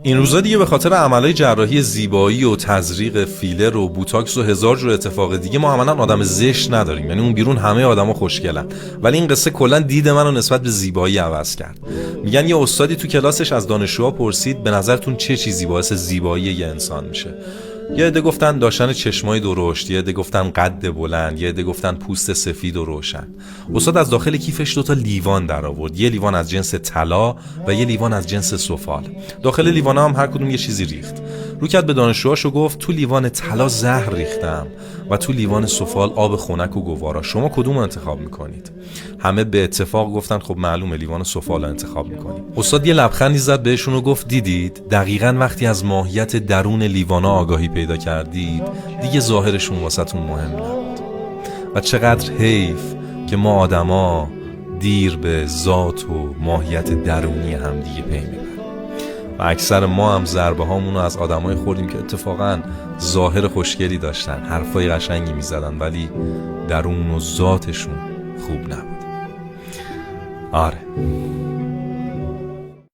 این روزا دیگه به خاطر عملای جراحی زیبایی و تزریق فیلر و بوتاکس و هزار جور اتفاق دیگه ما عملاً آدم زشت نداریم. یعنی اون بیرون همه آدما خوشگلن، ولی این قصه کلا دید منو نسبت به زیبایی عوض کرد. میگن یه استادی تو کلاسش از دانشجوها پرسید به نظرتون چه چیزی باعث زیبایی یه انسان میشه؟ یه عده گفتن داشتن چشمای درشت، یه عده گفتن قد بلند، یه عده گفتن پوست سفید و روشن. استاد از داخل کیفش 2 تا لیوان در آورد، یه لیوان از جنس طلا و یه لیوان از جنس سفال. داخل لیوانا هم هر کدوم یه چیزی ریخت. رو کرد به دانشجوهاش و گفت تو لیوان طلا زهر ریختم و تو لیوان سفال آب خنک و گوارا، شما کدوم رو انتخاب میکنید؟ همه به اتفاق گفتن خب معلومه لیوان سفال رو انتخاب میکنیم. استاد یه لبخندی زد بهشون و گفت دیدید دقیقاً وقتی از ماهیت درون لیوانا آگاهی پیدا کردید دیگه ظاهرشون واسهتون مهم نبود. و چقدر حیف که ما آدما دیر به ذات و ماهیت درونی همدیگه پی میبریم. و اکثر ما هم ضربه هامون رو از آدمای خوردیم که اتفاقاً ظاهر خوشگلی داشتن، حرفای قشنگی میزدن، ولی درون و ذاتشون خوب نبود. آره